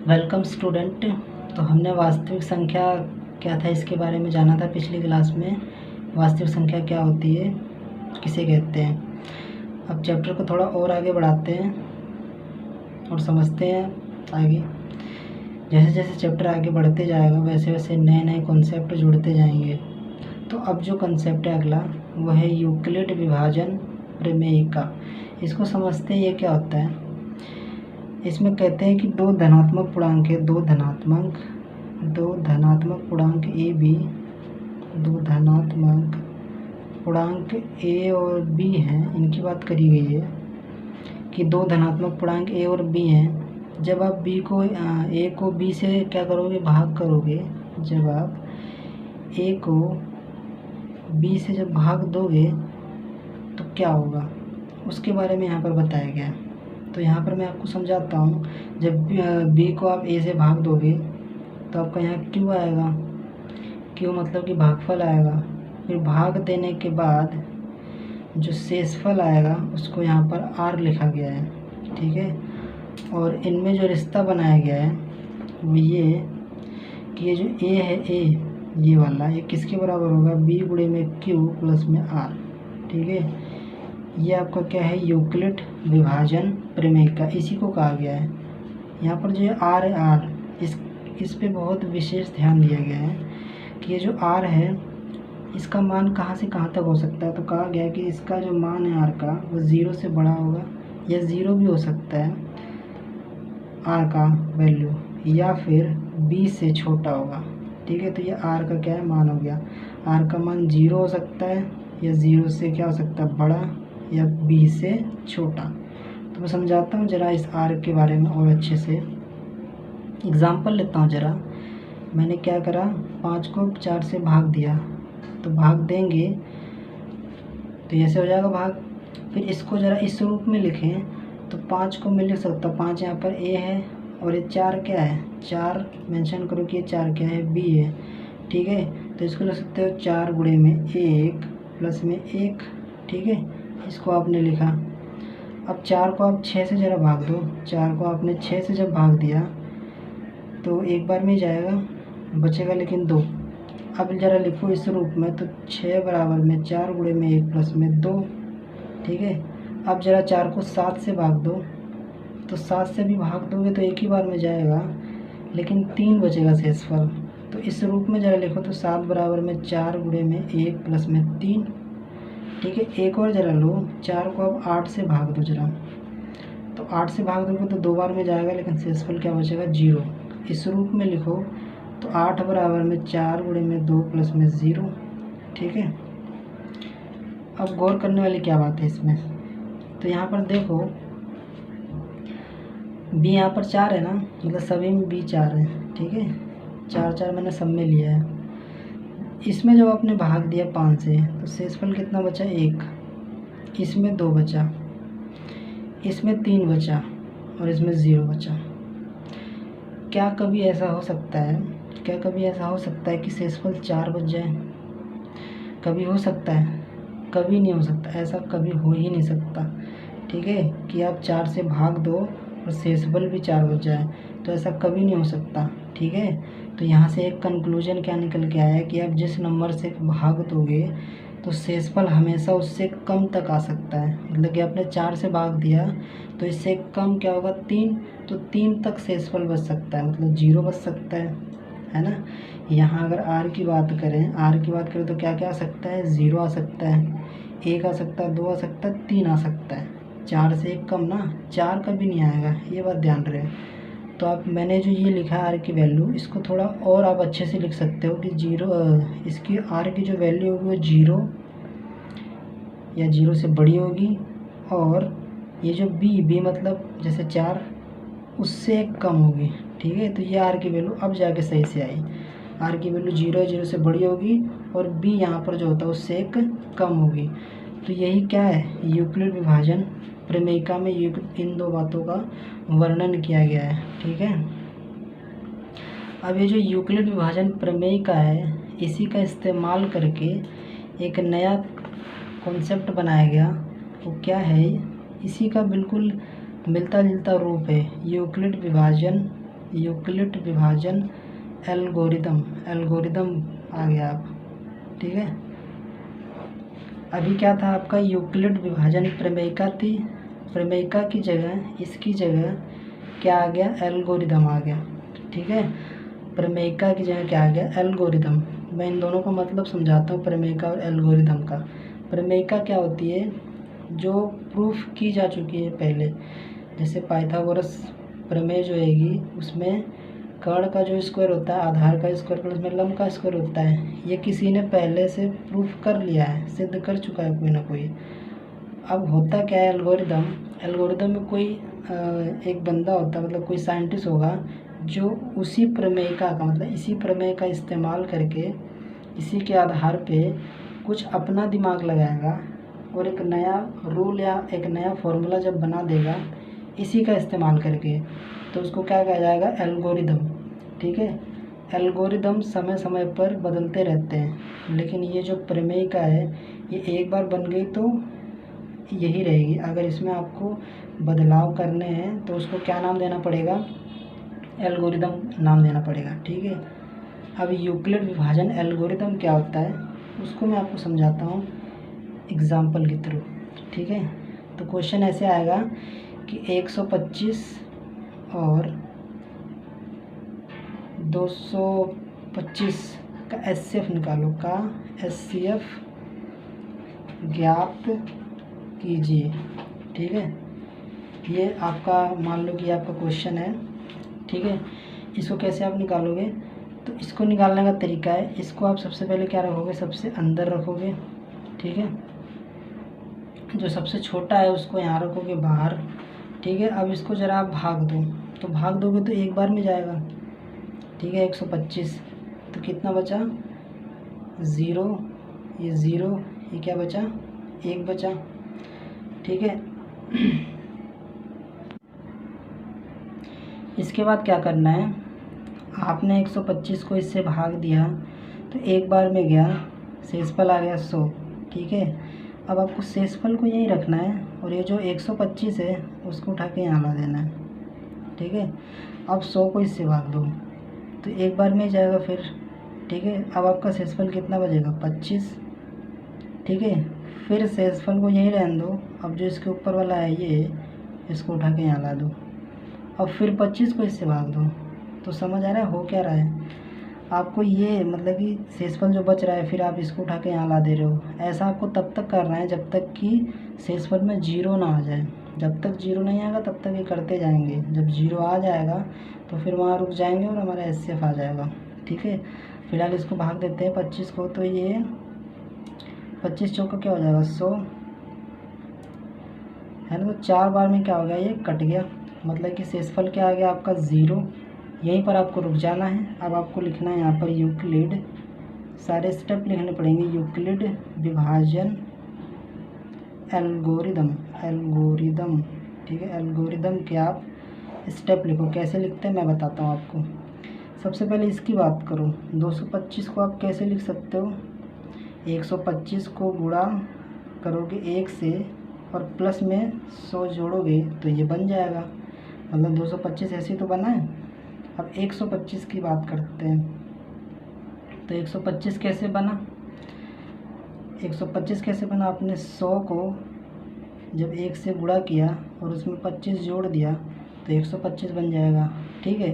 Welcome student. तो हमने वास्तविक संख्या क्या था इसके बारे में जाना था पिछली क्लास में। वास्तविक संख्या क्या होती है, किसे कहते हैं। अब चैप्टर को थोड़ा और आगे बढ़ाते हैं और समझते हैं आगे। जैसे जैसे चैप्टर आगे बढ़ते जाएगा वैसे वैसे नए नए कॉन्सेप्ट जुड़ते जाएंगे। तो अब जो कॉन्सेप्ट है अगला वो है यूक्लिड विभाजन प्रमेय का। इसको समझते हैं ये क्या होता है। इसमें कहते हैं कि दो धनात्मक पूर्णांक है, दो धनात्मक पूर्णांक ए बी, दो धनात्मक पूर्णांक ए और बी हैं। इनकी बात करी गई है कि दो धनात्मक पूर्णांक ए और बी हैं। जब आप ए को बी से क्या करोगे, भाग करोगे। जब आप ए को बी से जब भाग दोगे तो क्या होगा उसके बारे में यहाँ पर बताया गया है। तो यहाँ पर मैं आपको समझाता हूँ। जब बी को आप ए से भाग दोगे तो आपका यहाँ क्यू आएगा। क्यू मतलब कि भागफल आएगा। फिर भाग देने के बाद जो शेषफल आएगा उसको यहाँ पर आर लिखा गया है, ठीक है। और इनमें जो रिश्ता बनाया गया है वो ये कि ये जो ए है, ये वाला, ये किसके बराबर होगा, बी गुणे में क्यू प्लस में आर, ठीक है। ये आपका क्या है, यूक्लिड विभाजन प्रमेय का, इसी को कहा गया है। यहाँ पर जो आर है, आर इस पे बहुत विशेष ध्यान दिया गया है कि ये जो आर है इसका मान कहाँ से कहाँ तक हो सकता है। तो कहा गया है कि इसका जो मान है आर का वो 0 से बड़ा होगा या 0 भी हो सकता है आर का वैल्यू, या फिर बी से छोटा होगा, ठीक है। तो ये आर का क्या है, मान हो गया। आर का मान 0 हो सकता है या 0 से क्या हो सकता है, बड़ा, या बी से छोटा। तो मैं समझाता हूँ ज़रा इस आर के बारे में और अच्छे से। एग्जाम्पल लेता हूँ ज़रा। मैंने क्या करा, 5 को 4 से भाग दिया, तो भाग देंगे तो ऐसे हो जाएगा भाग। फिर इसको ज़रा इस रूप में लिखें तो 5 को मैं लिख सकता हूँ, 5 यहाँ पर ए है और ये 4 क्या है, 4 मेंशन करो कि ये 4 क्या है, बी है, ठीक है। तो इसको लिख सकते हो 4 गुणे में 1 प्लस में 1, ठीक है। इसको आपने लिखा। अब 4 को आप 6 से ज़रा भाग दो। 4 को आपने 6 से जब भाग दिया तो एक बार में जाएगा, बचेगा लेकिन 2। अब ज़रा लिखो इस रूप में, तो 6 बराबर में 4 गुणे में 1 प्लस में 2, ठीक है। अब ज़रा 4 को 7 से भाग दो, तो 7 से भी भाग दोगे तो एक ही बार में जाएगा लेकिन 3 बचेगा शेषफल। तो इस रूप में ज़रा लिखो, तो 7 बराबर में 4 गुणे में 1 प्लस में 3, ठीक है। एक और ज़रा लो, 4 को अब 8 से भाग दो ज़रा, तो 8 से भाग दोगे तो 2 बार में जाएगा लेकिन शेषफल क्या बचेगा, 0। इस रूप में लिखो, तो 8 बराबर में 4 गुणे में 2 प्लस में 0, ठीक है। अब गौर करने वाली क्या बात है इसमें, तो यहाँ पर देखो बी यहाँ पर 4 है ना, मतलब सभी में बी 4 है, ठीक है। 4 4 मैंने सब में लिया है। इसमें जब आपने भाग दिया 5 से तो शेषफल कितना बचा, 1। इसमें 2 बचा, इसमें 3 बचा और इसमें 0 बचा। क्या कभी ऐसा हो सकता है, क्या कभी ऐसा हो सकता है कि शेषफल 4 बच जाए? कभी हो सकता है? कभी नहीं हो सकता। ऐसा कभी हो ही नहीं सकता, ठीक है, कि आप 4 से भाग दो और शेषफल भी 4 बच जाए। तो ऐसा कभी नहीं हो सकता, ठीक है। तो यहाँ से एक कंक्लूजन क्या निकल के आया है कि आप जिस नंबर से भाग दोगे तो शेषफल हमेशा उससे कम तक आ सकता है। मतलब कि आपने 4 से भाग दिया तो इससे कम क्या होगा, 3, तो 3 तक शेषफल बच सकता है, मतलब 0 बच सकता है ना। यहाँ अगर आर की बात करें तो क्या क्या आ सकता है, 0 आ सकता है, 1 आ सकता है, 2 आ सकता है, 3 आ सकता है। 4 से कम ना, 4 कभी नहीं आएगा, ये बात ध्यान रहे। तो आप मैंने जो ये लिखा है आर की वैल्यू, इसको थोड़ा और आप अच्छे से लिख सकते हो कि 0, इसकी आर की जो वैल्यू होगी वो 0 या 0 से बड़ी होगी, और ये जो बी मतलब जैसे 4 उससे कम होगी, ठीक है। तो ये आर की वैल्यू अब जाके सही से आई। आर की वैल्यू 0 से बड़ी होगी और बी यहाँ पर जो होता है उससे कम होगी। तो यही क्या है, यूक्लिड विभाजन प्रमेयिका में इन दो बातों का वर्णन किया गया है, ठीक है। अब ये जो यूक्लिड विभाजन प्रमेयिका है, इसी का इस्तेमाल करके एक नया कॉन्सेप्ट बनाया गया। वो क्या है, इसी का बिल्कुल मिलता जुलता रूप है, यूक्लिड विभाजन यूक्लिड विभाजन एल्गोरिदम आ गया आप, ठीक है। अभी क्या था आपका, यूक्लिड विभाजन प्रमेयिका थी, प्रमेयिका की जगह इसकी जगह क्या आ गया, एल्गोरिदम आ गया, ठीक है। प्रमेयिका की जगह क्या आ गया, एल्गोरिदम। मैं इन दोनों का मतलब समझाता हूँ, प्रमेयिका और एल्गोरिदम का। प्रमेयिका क्या होती है, जो प्रूफ की जा चुकी है पहले, जैसे पाइथागोरस प्रमेय जो आएगी उसमें कर्ण का जो स्क्वायर होता है आधार का स्क्वायर प्लस में लंब का स्क्वायर होता है, ये किसी ने पहले से प्रूफ कर लिया है, सिद्ध कर चुका है कोई ना कोई। अब होता क्या है, एल्गोरिदम में कोई एक बंदा होता है, मतलब कोई साइंटिस्ट होगा जो उसी प्रमेयिका का, मतलब इसी प्रमेय का इस्तेमाल करके इसी के आधार पे कुछ अपना दिमाग लगाएगा और एक नया रूल या एक नया फॉर्मूला जब बना देगा इसी का इस्तेमाल करके, तो उसको क्या कहा जाएगा, एल्गोरिदम, ठीक है। एल्गोरिदम समय समय पर बदलते रहते हैं, लेकिन ये जो प्रमेयिका है ये एक बार बन गई तो यही रहेगी। अगर इसमें आपको बदलाव करने हैं तो उसको क्या नाम देना पड़ेगा, एल्गोरिदम नाम देना पड़ेगा, ठीक है। अब यूक्लिड विभाजन एल्गोरिदम क्या होता है उसको मैं आपको समझाता हूँ एग्जाम्पल के थ्रू, ठीक है। तो क्वेश्चन ऐसे आएगा कि 125 और 225 का एचसीएफ निकालो, का एचसीएफ ज्ञात कीजिए, ठीक है। ये आपका मान लो कि आपका क्वेश्चन है, ठीक है। इसको कैसे आप निकालोगे, तो इसको निकालने का तरीका है, इसको आप सबसे पहले क्या रखोगे, सबसे अंदर रखोगे, ठीक है। जो सबसे छोटा है उसको यहाँ रखोगे बाहर, ठीक है। अब इसको ज़रा आप भाग दो, तो भाग दोगे तो एक बार में जाएगा, ठीक है। 125 तो कितना बचा, 0, ये 0, ये क्या बचा, 1 बचा, ठीक है। इसके बाद क्या करना है, आपने 125 को इससे भाग दिया तो एक बार में गया, शेषफल आ गया 100, ठीक है। अब आपको शेषफल को यहीं रखना है और ये जो 125 है उसको उठा के यहाँ ला देना है, ठीक है। अब 100 को इससे भाग दो तो एक बार में जाएगा फिर, ठीक है। अब आपका शेषफल कितना बचेगा, 25, ठीक है। फिर शेषफल को यहीं रहने दो, अब जो इसके ऊपर वाला है ये, इसको उठा के यहाँ ला दो, अब फिर 25 को इससे भाग दो। तो समझ आ रहा है हो क्या रहा है आपको, ये मतलब कि शेषफल जो बच रहा है फिर आप इसको उठा के यहाँ ला दे रहे हो। ऐसा आपको तब तक करना है जब तक कि शेषफल में 0 ना आ जाए, जब तक 0 नहीं आएगा तब तक ये करते जाएंगे, जब 0 आ जाएगा तो फिर वहाँ रुक जाएंगे और हमारा एचसीएफ आ जाएगा, ठीक है। फिलहाल इसको भाग देते हैं 25 को, तो ये 25 चौका क्या हो जाएगा, 100 है ना। तो 4 बार में क्या हो गया, ये कट गया, मतलब कि शेषफल क्या आ गया आपका 0। यहीं पर आपको रुक जाना है। अब आपको लिखना है यहाँ पर यूक्लिड, सारे स्टेप लिखने पड़ेंगे, यूक्लिड विभाजन एल्गोरिदम, ठीक है। एल्गोरिदम के आप स्टेप लिखो, कैसे लिखते हैं मैं बताता हूँ आपको। सबसे पहले इसकी बात करो, 225 को आप कैसे लिख सकते हो, 125 को गुणा करोगे 1 से और प्लस में 100 जोड़ोगे तो ये बन जाएगा, मतलब 225 ऐसे तो बना है। अब 125 की बात करते हैं, तो 125 कैसे बना, 125 कैसे बना, आपने 100 को जब 1 से गुणा किया और उसमें 25 जोड़ दिया तो 125 बन जाएगा, ठीक है।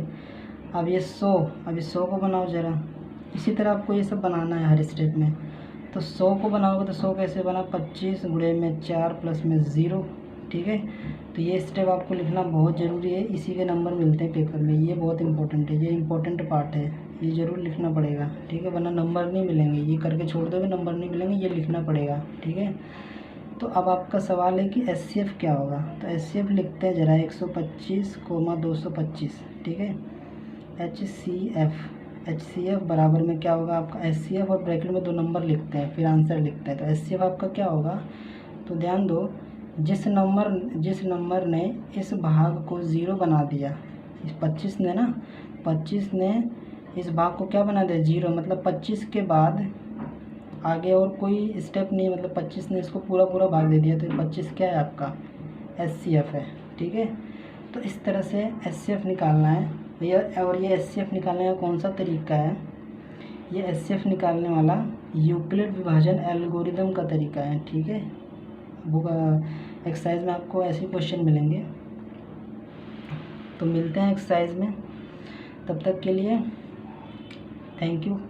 अब ये 100, अब इस 100 को बनाओ ज़रा, इसी तरह आपको ये सब बनाना है हर स्टेप में। तो 100 को बनाओगे तो 100 कैसे बना, 25 गुणे में 4 प्लस में 0, ठीक है। तो ये स्टेप आपको लिखना बहुत ज़रूरी है, इसी के नंबर मिलते हैं पेपर में, ये बहुत इंपॉर्टेंट है, ये इंपॉर्टेंट पार्ट है, ये ज़रूर लिखना पड़ेगा, ठीक है। वरना नंबर नहीं मिलेंगे, ये करके छोड़ दोगे नंबर नहीं मिलेंगे, ये लिखना पड़ेगा, ठीक है। तो अब आपका सवाल है कि एचसीएफ क्या होगा, तो एचसीएफ लिखते हैं ज़रा, 125, 225, ठीक है। एचसीएफ बराबर में क्या होगा आपका, एचसीएफ और ब्रैकेट में 2 नंबर लिखते हैं फिर आंसर लिखते हैं, तो एचसीएफ आपका क्या होगा, तो ध्यान दो, जिस नंबर ने इस भाग को 0 बना दिया, इस 25 ने ना, 25 ने इस भाग को क्या बना दिया, 0, मतलब 25 के बाद आगे और कोई स्टेप नहीं, मतलब 25 ने इसको पूरा भाग दे दिया, तो 25 क्या है आपका, एचसीएफ है, ठीक है। तो इस तरह से एचसीएफ निकालना है। ये HCF निकालने का कौन सा तरीका है? ये HCF निकालने वाला यूक्लिड विभाजन एल्गोरिदम का तरीका है, ठीक है। बुक एक्सरसाइज में आपको ऐसे क्वेश्चन मिलेंगे। तो मिलते हैं एक्सरसाइज में, तब तक के लिए थैंक यू।